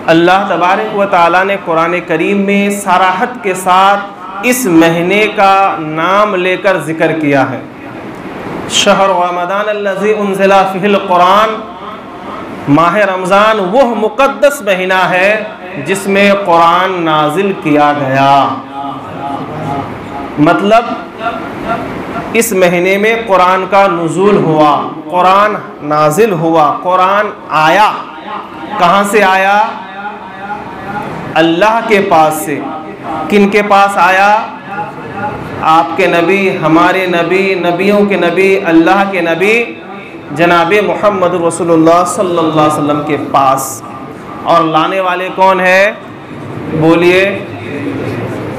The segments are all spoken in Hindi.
अल्लाह तबारक व तआला ने कुरान करीम में सराहत के साथ इस महीने का नाम लेकर ज़िक्र किया है। शहर रमज़ान अल्लज़ी उन्ज़िला फ़ीहिल कुरान, माह रमज़ान वह मुक़द्दस महीना है जिसमें कुरान नाजिल किया गया। मतलब इस महीने में कुरान का नुज़ूल हुआ, कुरान नाजिल हुआ, कुरान आया। कहाँ से आया? अल्लाह के पास से। किन के पास आया? आपके नबी, हमारे नबी, नबियों के नबी, अल्लाह के नबी जनाब मोहम्मद रसूलुल्लाह सल्लल्लाहु अलैहि वसल्लम के पास। और लाने वाले कौन है? बोलिए,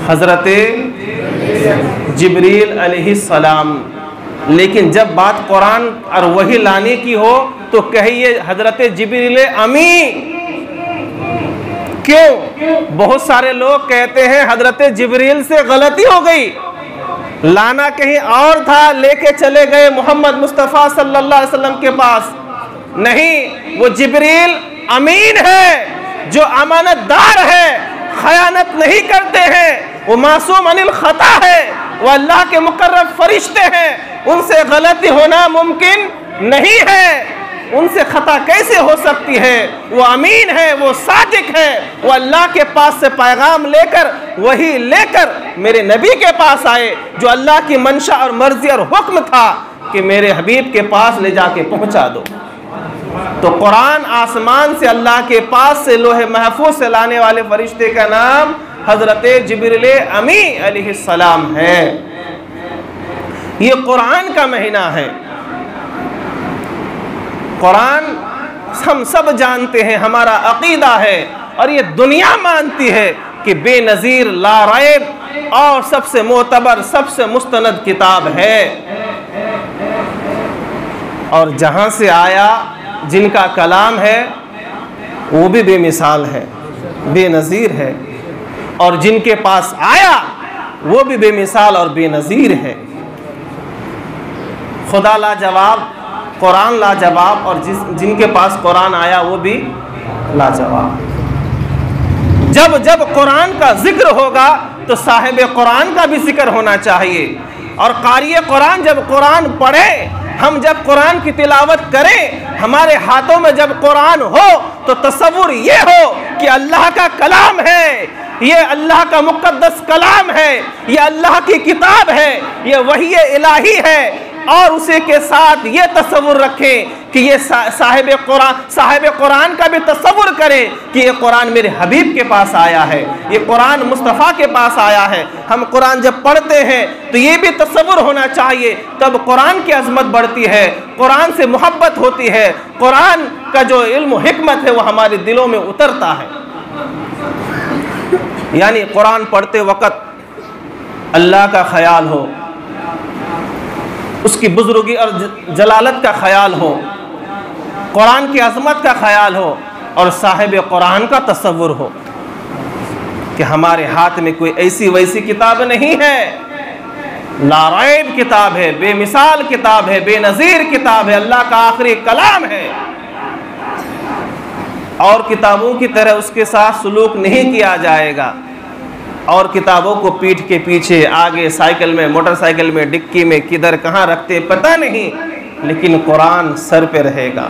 हज़रत जिब्रील अलैहिस्सलाम। लेकिन जब बात कुरान और वही लाने की हो तो कहिए हज़रत जिब्रील अमी। क्यों? बहुत सारे लोग कहते हैं हज़रत जिब्रील से गलती हो गई, लाना कहीं और था, लेके चले गए मोहम्मद मुस्तफ़ा सल्लल्लाहु अलैहि वसल्लम के पास। नहीं, वो जिब्रील अमीन है, जो अमानतदार है, खयानत नहीं करते हैं, वो मासूम अनिल खता है, वो अल्लाह के मुकर्रब फरिश्ते हैं, उनसे गलती होना मुमकिन नहीं है। उनसे खता कैसे हो सकती है? वो अमीन है, वो सादिक है, वो अल्लाह के पास से पैगाम लेकर, वही लेकर मेरे नबी के पास आए, जो अल्लाह की मंशा और मर्जी और हुक्म था कि मेरे हबीब के पास ले जाके पहुंचा दो। तो कुरान आसमान से अल्लाह के पास से लोहे महफूज से लाने वाले फरिश्ते का नाम हज़रत जिब्रील अमी अलैहिस्सलाम है। ये कुरान का महीना है। कुरान हम सब जानते हैं, हमारा अकीदा है और ये दुनिया मानती है कि बेनज़ीर, लारैब और सबसे मोतबर, सबसे मुस्तनद किताब है। और जहाँ से आया, जिनका कलाम है, वो भी बेमिसाल है, बेनज़ीर है। और जिनके पास आया वो भी बेमिसाल और बेनज़ीर है। खुदा लाजवाब, कुरान लाजवाब, और जिनके पास कुरान आया वो भी लाजवाब। जब जब कुरान का जिक्र होगा तो साहिब कुरान का भी जिक्र होना चाहिए। और क़ारिए कुरान जब कुरान पढ़े, हम जब कुरान की तिलावत करें, हमारे हाथों में जब कुरान हो तो तसव्वुर ये हो कि अल्लाह का कलाम है, ये अल्लाह का मुक़द्दस कलाम है, ये अल्लाह की किताब है, ये वही इलाही है। और उसी के साथ ये तसव्वुर रखें कि ये साहिब कुरान का भी तसव्वुर करें कि ये कुरान मेरे हबीब के पास आया है, ये कुरान मुस्तफ़ा के पास आया है। हम कुरान जब पढ़ते हैं तो ये भी तसव्वुर होना चाहिए, तब कुरान की अज़मत बढ़ती है, कुरान से मोहब्बत होती है, कुरान का जो इल्म हिकमत है वो हमारे दिलों में उतरता है। यानी कुरान पढ़ते वक़्त अल्लाह का ख्याल हो, उसकी बुजुर्गी और जलालत का ख्याल हो, कुरान की अज़मत का ख्याल हो, और साहिब कुरान का तसव्वुर हो कि हमारे हाथ में कोई ऐसी वैसी किताब नहीं है, लारैब किताब है, बेमिसाल किताब है, बेनज़ीर किताब है, अल्लाह का आखिरी कलाम है। और किताबों की तरह उसके साथ सलूक नहीं किया जाएगा। और किताबों को पीठ के पीछे, आगे साइकिल में, मोटरसाइकिल में, डिक्की में, किधर कहाँ रखते पता नहीं, लेकिन कुरान सर पे रहेगा,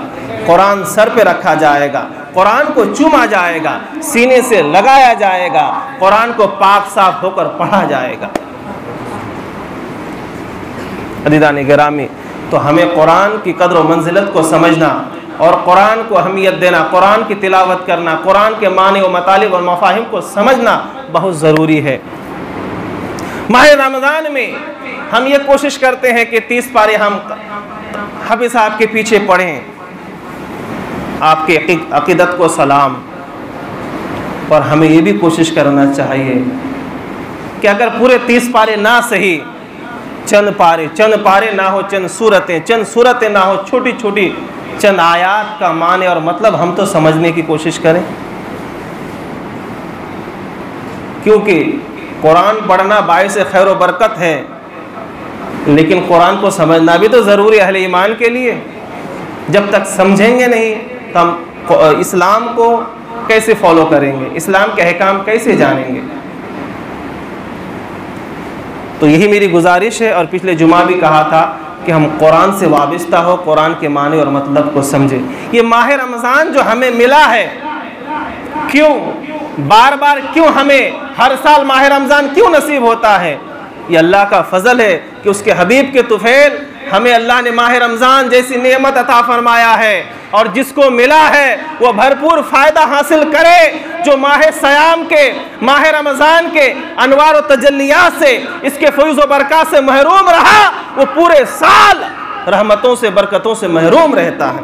कुरान सर पे रखा जाएगा, कुरान को चूमा जाएगा, सीने से लगाया जाएगा, कुरान को पाक साफ होकर पढ़ा जाएगा। अज़ीज़ान गिरामी, तो हमें कुरान की कद्र व मंजिलत को समझना और कुरान को अहमियत देना, कुरान की तिलावत करना, कुरान के माने व मतालिब और मफाहिम को समझना बहुत ज़रूरी है। माह रमज़ान में हम ये कोशिश करते हैं कि 30 पारे हम हाफिज़ साहब के पीछे पढ़ें, आपके अक़ीदत को सलाम। और हमें ये भी कोशिश करना चाहिए कि अगर पूरे 30 पारे ना सही, चंद पारे ना हो, चंद सूरतें ना हो, छोटी छोटी चंद आयात का माने और मतलब हम तो समझने की कोशिश करें। क्योंकि कुरान पढ़ना बाइस खैर व बरकत है, लेकिन कुरान को समझना भी तो ज़रूरी है अहले ईमान के लिए। जब तक समझेंगे नहीं तो हम इस्लाम को, कैसे फॉलो करेंगे, इस्लाम के अहकाम कैसे जानेंगे। तो यही मेरी गुजारिश है, और पिछले जुमा भी कहा था कि हम कुरान से वाबस्ता हो, कुरान के माने और मतलब को समझें। ये माह रमज़ान जो हमें मिला है, क्यों बार बार, क्यों हमें हर साल माह रमज़ान क्यों नसीब होता है? ये अल्लाह का फजल है कि उसके हबीब के तुफैल हमें अल्लाह ने माह रमज़ान जैसी नेमत अता फरमाया है, और जिसको मिला है वो भरपूर फ़ायदा हासिल करे। जो माह सयाम के, माह रमज़ान के अनवार और तजल्लियात से, इसके फैज़ व बरकत से महरूम रहा, वो पूरे साल रहमतों से, बरकतों से महरूम रहता है।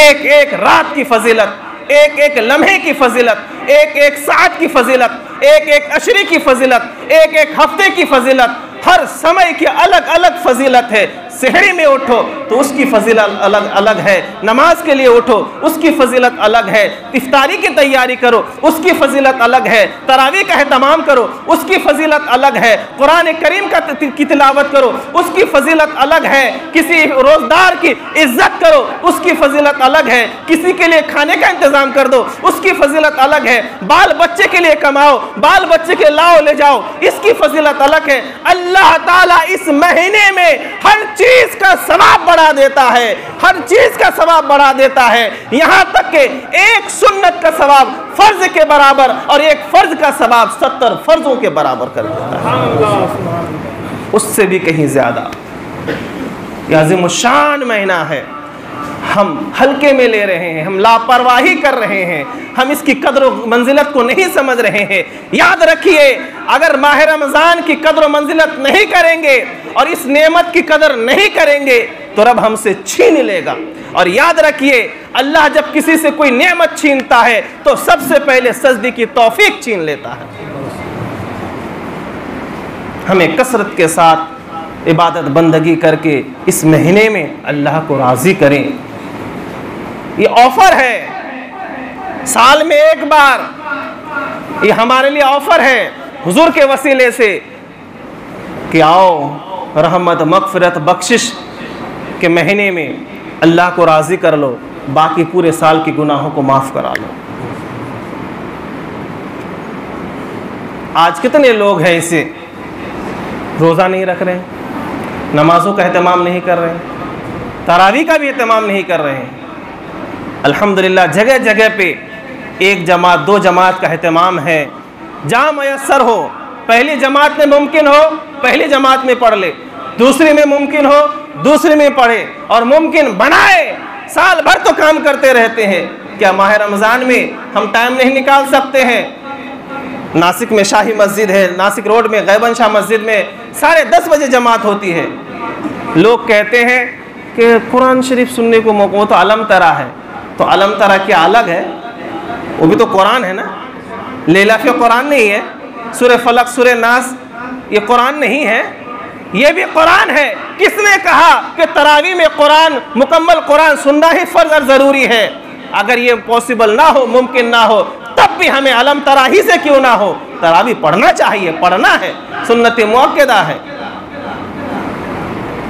एक एक रात की फजीलत, एक एक लम्हे की फजीलत, एक एक सात की फजीलत, एक एक अशरी की फजीलत, एक एक हफ्ते की फजीलत, हर समय की अलग अलग फजीलत है। सहरी में उठो तो उसकी फजीलत अलग अलग है, नमाज के लिए उठो उसकी फजीलत अलग है, इफ्तारी की तैयारी करो उसकी फजीलत अलग है, तरावी का एहतमाम करो उसकी फजीलत अलग है, कुरान करीम की तिलावत करो उसकी फजीलत अलग है, किसी रोजदार की इज्जत करो उसकी फजीलत अलग है, किसी के लिए खाने का इंतजाम कर दो उसकी फजीलत अलग है, बाल बच्चे के लिए कमाओ, बाल बच्चे के लाओ ले जाओ, इसकी फजीलत अलग है। अल्लाह ताला इस महीने में हर चीज का सवाब बढ़ा देता है, हर चीज का सवाब बढ़ा देता है, यहां तक कि एक सुन्नत का सवाब फर्ज के बराबर और एक फर्ज का सवाब 70 फर्जों के बराबर कर देता है, उससे भी कहीं ज्यादा। यह अज़ीमुश्शान महीना है, हम हल्के में ले रहे हैं, हम लापरवाही कर रहे हैं, हम इसकी कद्र मंजिलत को नहीं समझ रहे हैं। याद रखिए, अगर माह रमज़ान की कद्र मंजिलत नहीं करेंगे और इस नेमत की कदर नहीं करेंगे तो रब हमसे छीन लेगा। और याद रखिए, अल्लाह जब किसी से कोई नेमत छीनता है तो सबसे पहले सजदे की तौफीक छीन लेता है। हमें कसरत के साथ इबादत बंदगी करके इस महीने में अल्लाह को राज़ी करें। ये ऑफर है, साल में एक बार, ये हमारे लिए ऑफर है हुजूर के वसीले से कि आओ रहमत मगफिरत बख्शिश के महीने में अल्लाह को राज़ी कर लो, बाकी पूरे साल के गुनाहों को माफ़ करा लो। आज कितने लोग हैं इसे रोज़ा नहीं रख रहे हैं, नमाजों का एहतमाम नहीं कर रहे हैं, तरावी का भी एहतमाम नहीं कर रहे हैं। अल्हम्दुलिल्लाह जगह जगह पे एक जमात, दो जमात का एहतमाम है, जहाँ मयस्सर हो, पहली जमात में मुमकिन हो पहली जमात में पढ़ ले, दूसरी में मुमकिन हो दूसरी में पढ़े, और मुमकिन बनाए। साल भर तो काम करते रहते हैं, क्या माह रमज़ान में हम टाइम नहीं निकाल सकते हैं? नासिक में शाही मस्जिद है, नासिक रोड में गैबन शाह मस्जिद में 10:30 बजे जमात होती है। लोग कहते हैं कि कुरान शरीफ सुनने को मौका, वो तो अलम तरा है, तो अलम तरा क्या अलग है? वो भी तो कुरान है ना, लैला फी कुरान नहीं है, सूरह फलक सूरह नास ये कुरान नहीं है, ये भी कुरान है। किसने कहा कि तरावी में कुरान, मुकम्मल कुरान सुनना ही फर्ज और ज़रूरी है? अगर ये पॉसिबल ना हो, मुमकिन ना हो, तब भी हमें अलम तरा ही से क्यों ना हो, तरावी पढ़ना चाहिए, पढ़ना है, सुन्नत मुअक्कदा है।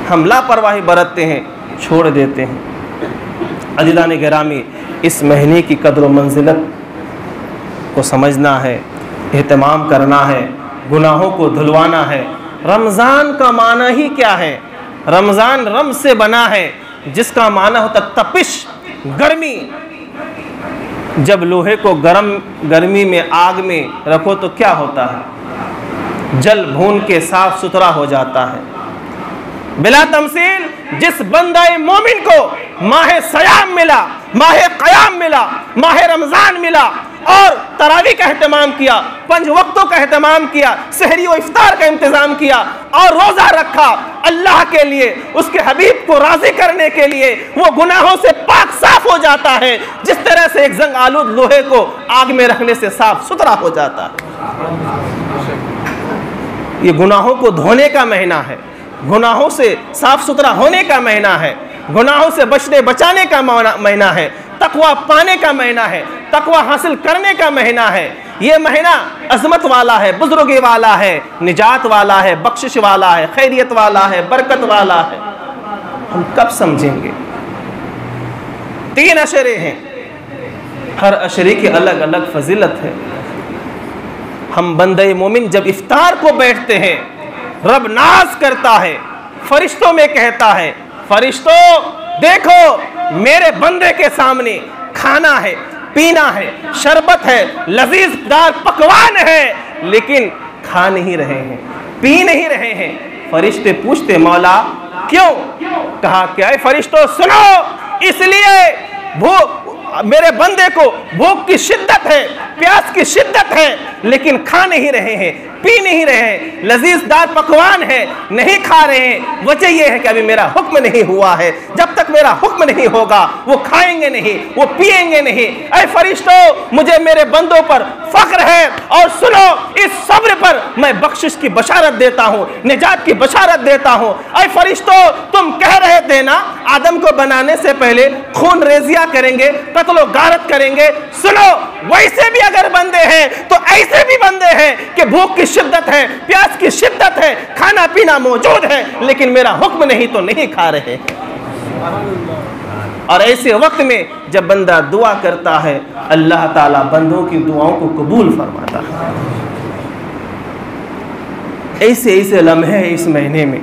हम लापरवाही बरतते हैं, छोड़ देते हैं। अज़ीज़ान गिरामी, इस महीने की कद्र मंजिलत को समझना है, एहतमाम करना है, गुनाहों को धुलवाना है। रमज़ान का माना ही क्या है? रमज़ान रम से बना है, जिसका माना होता तपिश, गर्मी। जब लोहे को गर्मी में, आग में रखो तो क्या होता है? जल भून के साफ सुथरा हो जाता है। बिला तमसील, जिस बंदे मोमिन को माह सयाम मिला, माह क़याम मिला, माह रमज़ान मिला और तरावी का एहतमाम किया, 5 वक्तों का एहतमाम किया, सहरी और इफ्तार का इंतज़ाम किया और रोज़ा रखा अल्लाह के लिए, उसके हबीब को राज़ी करने के लिए, वो गुनाहों से पाक साफ हो जाता है, जिस तरह से एक जंग आलूद लोहे को आग में रखने से साफ सुथरा हो जाता है। ये गुनाहों को धोने का महीना है, गुनाहों से साफ सुथरा होने का महीना है, गुनाहों से बचने बचाने का महीना है, तकवा पाने का महीना है, तकवा हासिल करने का महीना है। ये महीना अजमत वाला है, बुजुर्गी वाला है, निजात वाला है, बख्शिश वाला है, खैरियत वाला है, बरकत वाला है। हम कब समझेंगे? 3 अशरे हैं, हर अशरी की अलग अलग फजीलत है। हम बंदे मोमिन जब इफ्तार को बैठते हैं, रब नाज करता है, फरिश्तों में कहता है, फरिश्तों देखो मेरे बंदे के सामने खाना है, पीना है, शरबत है, लजीजदार पकवान है, लेकिन खा नहीं रहे हैं, पी नहीं रहे हैं। फरिश्ते पूछते मौला क्यों? कहा क्या है फरिश्तों सुनो, इसलिए मेरे बंदे को भूख की शिद्दत है, प्यास की शिद्दत है, लेकिन खा नहीं रहे हैं, पी नहीं रहे हैं, लजीजदार पकवान है, नहीं खा रहे हैं। वजह यह है कि अभी मेरा हुक्म नहीं हुआ है, जब तक मेरा हुक्म नहीं होगा वो खाएंगे नहीं, वो पिएंगे नहीं। ऐ फरिश्तों मुझे मेरे बंदों पर फख्र है, और सुनो इस सब्र पर मैं बख्शिश की बशारत देता हूँ, निजात की बशारत देता हूँ। ऐ फरिश्तों तुम कह रहे थे ना आदम को बनाने से पहले खून रेजिया करेंगे, कत्लो गारत करेंगे। सुनो वैसे भी अगर बंदे हैं तो ऐसे भी बंदे हैं कि भूख की शिद्दत है, प्यास की शिद्दत है, खाना पीना मौजूद है, लेकिन मेरा हुक्म नहीं तो नहीं खा रहे। और ऐसे वक्त में जब बंदा दुआ करता है, अल्लाह ताला बंदों की दुआओं को कबूल फरमाता है। ऐसे ऐसे लम्हे इस महीने में